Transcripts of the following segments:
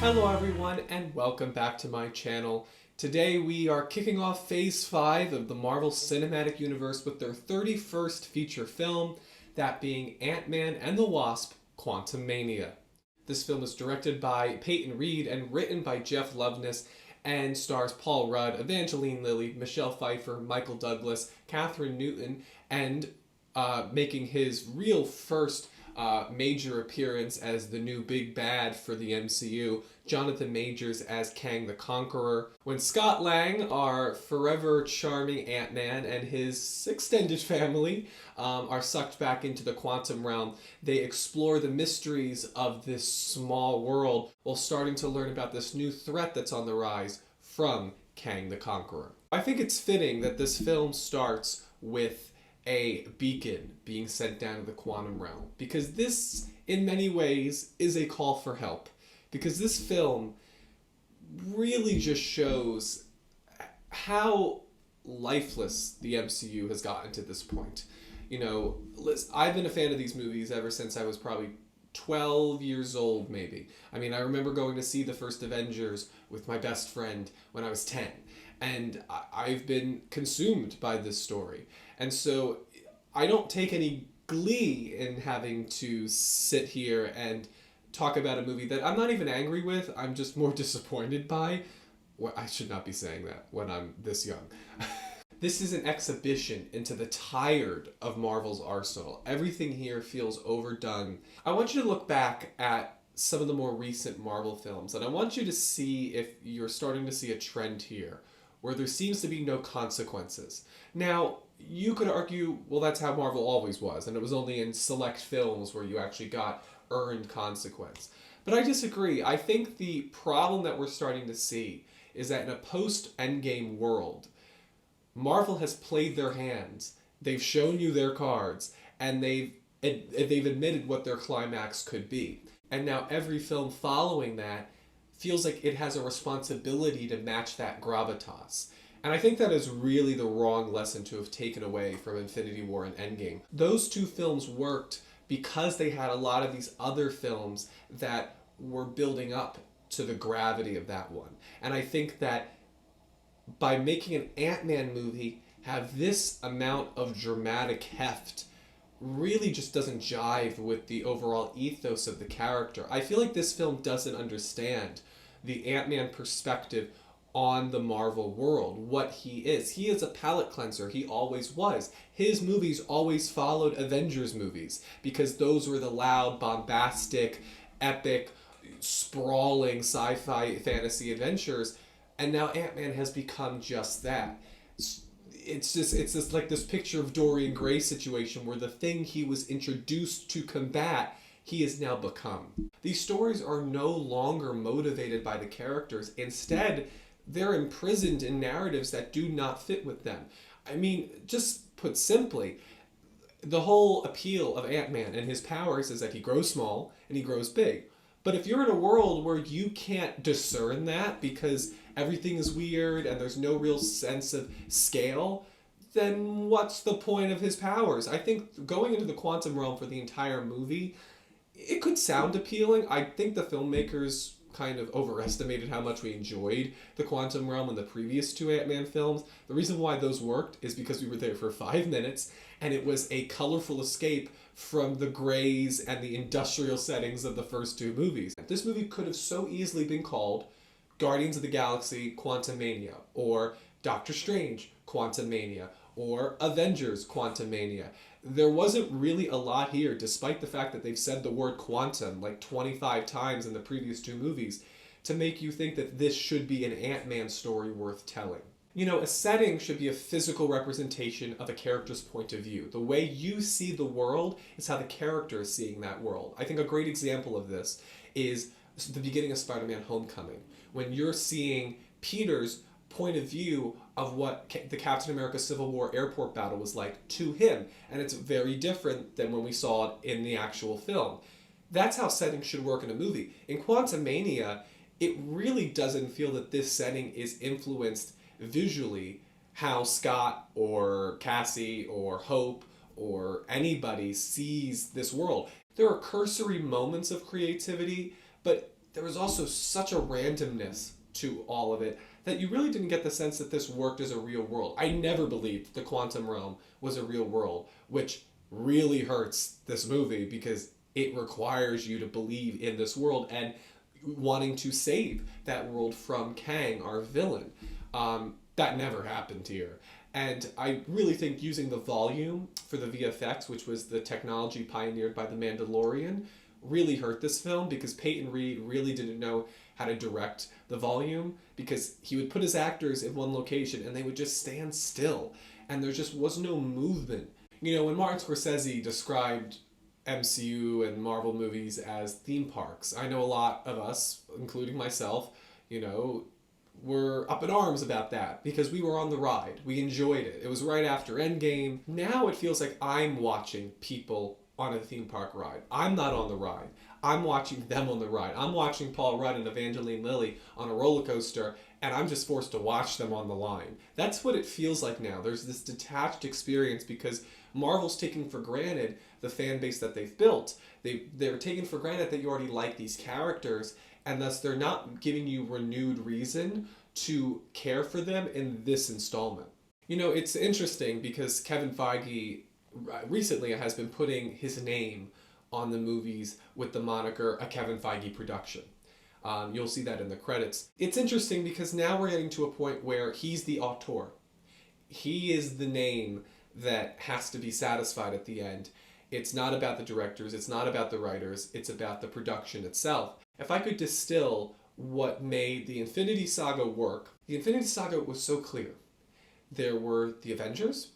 Hello everyone and welcome back to my channel. Today we are kicking off Phase 5 of the Marvel Cinematic Universe with their 31st feature film, that being Ant-Man and the Wasp: Quantumania. This film is directed by Peyton Reed and written by Jeff Loveness and stars Paul Rudd, Evangeline Lilly, Michelle Pfeiffer, Michael Douglas, Katherine Newton, and making his real first major appearance as the new big bad for the MCU, Jonathan Majors as Kang the Conqueror. When Scott Lang, our forever charming Ant-Man, and his extended family are sucked back into the quantum realm, they explore the mysteries of this small world while starting to learn about this new threat that's on the rise from Kang the Conqueror. I think it's fitting that this film starts with a beacon being sent down to the quantum realm, because this in many ways is a call for help, because this film really just shows how lifeless the MCU has gotten to this point. You know, I've been a fan of these movies ever since I was probably 12 years old, maybe. I mean, I remember going to see the first Avengers with my best friend when I was 10, and I've been consumed by this story. And so I don't take any glee in having to sit here and talk about a movie that I'm not even angry with, I'm just more disappointed by. Well, I should not be saying that when I'm this young. This is an exhibition into the tired of Marvel's arsenal. Everything here feels overdone. I want you to look back at some of the more recent Marvel films, and I want you to see if you're starting to see a trend here where there seems to be no consequences. Now, you could argue, well, that's how Marvel always was, and it was only in select films where you actually got earned consequence. But I disagree. I think the problem that we're starting to see is that in a post-Endgame world, Marvel has played their hands, they've shown you their cards, and they've admitted what their climax could be. And now every film following that feels like it has a responsibility to match that gravitas. And I think that is really the wrong lesson to have taken away from Infinity War and Endgame. Those two films worked because they had a lot of these other films that were building up to the gravity of that one. And I think that by making an Ant-Man movie have this amount of dramatic heft really just doesn't jive with the overall ethos of the character. I feel like this film doesn't understand the Ant-Man perspective on the Marvel world, what he is. He is a palate cleanser. He always was. His movies always followed Avengers movies because those were the loud, bombastic, epic, sprawling sci-fi fantasy adventures, and now Ant-Man has become just that. It's just like this picture of Dorian Gray situation where the thing he was introduced to combat, he has now become. These stories are no longer motivated by the characters. Instead, they're imprisoned in narratives that do not fit with them. I mean, just put simply, the whole appeal of Ant-Man and his powers is that he grows small and he grows big. But if you're in a world where you can't discern that because everything is weird and there's no real sense of scale, then what's the point of his powers? I think going into the quantum realm for the entire movie, it could sound appealing. I think the filmmakers kind of overestimated how much we enjoyed the quantum realm in the previous two Ant-Man films. The reason why those worked is because we were there for 5 minutes and it was a colorful escape from the grays and the industrial settings of the first two movies. This movie could have so easily been called Guardians of the Galaxy Quantumania, or Doctor Strange Quantumania, or Avengers Quantumania. There wasn't really a lot here, despite the fact that they've said the word quantum like 25 times in the previous two movies, to make you think that this should be an Ant-Man story worth telling. You know, a setting should be a physical representation of a character's point of view. The way you see the world is how the character is seeing that world. I think a great example of this is the beginning of Spider-Man Homecoming, when you're seeing Peter's point of view of what the Captain America Civil War airport battle was like to him, and it's very different than when we saw it in the actual film. That's how settings should work in a movie. In Quantumania, it really doesn't feel that this setting is influenced visually how Scott or Cassie or Hope or anybody sees this world. There are cursory moments of creativity, but there was also such a randomness to all of it that you really didn't get the sense that this worked as a real world. I never believed the quantum realm was a real world, which really hurts this movie because it requires you to believe in this world and wanting to save that world from Kang, our villain. That never happened here. And I really think using the volume for the VFX, which was the technology pioneered by The Mandalorian, really hurt this film because Peyton Reed really didn't know how to direct the volume, because he would put his actors in one location and they would just stand still and there just was no movement. You know, when Martin Scorsese described MCU and Marvel movies as theme parks, I know a lot of us, including myself, you know, were up in arms about that because we were on the ride. We enjoyed it. It was right after Endgame. Now it feels like I'm watching people on a theme park ride. I'm not on the ride. I'm watching them on the ride. I'm watching Paul Rudd and Evangeline Lilly on a roller coaster, and I'm just forced to watch them on the line. That's what it feels like now. There's this detached experience because Marvel's taking for granted the fan base that they've built. They're taking for granted that you already like these characters, and thus they're not giving you renewed reason to care for them in this installment. You know, it's interesting because Kevin Feige recently has been putting his name on the movies with the moniker a Kevin Feige production. You'll see that in the credits. It's interesting because now we're getting to a point where he's the auteur. He is the name that has to be satisfied at the end. It's not about the directors, it's not about the writers, it's about the production itself. If I could distill what made the Infinity Saga work, the Infinity Saga was so clear. There were the Avengers,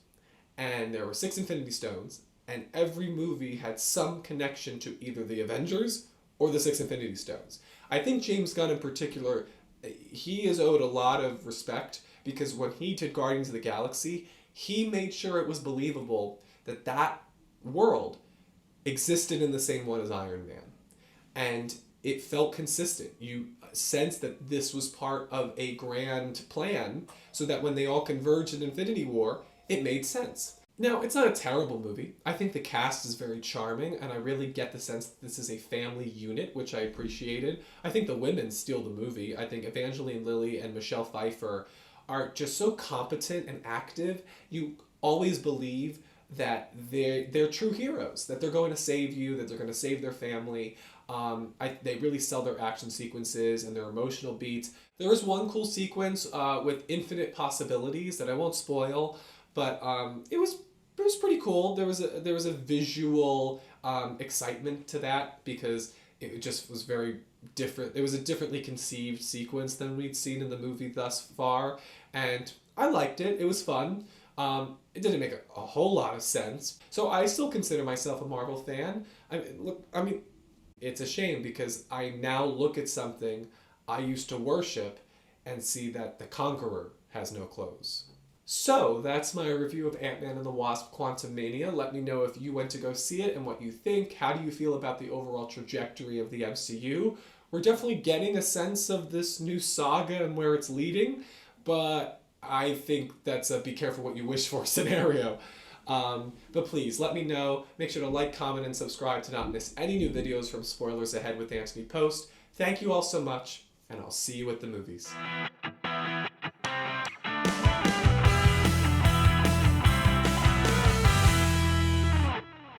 and there were 6 Infinity Stones, and every movie had some connection to either the Avengers or the 6 Infinity Stones. I think James Gunn in particular, he is owed a lot of respect because when he did Guardians of the Galaxy, he made sure it was believable that that world existed in the same one as Iron Man. And it felt consistent. You sensed that this was part of a grand plan so that when they all converged in Infinity War, it made sense. Now, it's not a terrible movie. I think the cast is very charming, and I really get the sense that this is a family unit, which I appreciated. I think the women steal the movie. I think Evangeline Lilly and Michelle Pfeiffer are just so competent and active. You always believe that they're true heroes, that they're going to save you, that they're going to save their family. They really sell their action sequences and their emotional beats. There was one cool sequence with infinite possibilities that I won't spoil, but it was pretty cool. There was a visual excitement to that because it just was very different. It was a differently conceived sequence than we'd seen in the movie thus far, and I liked it. It was fun. It didn't make a whole lot of sense. So I still consider myself a Marvel fan. I mean, it's a shame because I now look at something I used to worship and see that the Conqueror has no clothes. So that's my review of Ant-Man and the Wasp: Quantumania. Let me know if you went to go see it and what you think. How do you feel about the overall trajectory of the MCU? We're definitely getting a sense of this new saga and where it's leading, but I think that's a be careful what you wish for scenario. But please, let me know. Make sure to like, comment, and subscribe to not miss any new videos from Spoilers Ahead with Anthony Post. Thank you all so much, and I'll see you at the movies.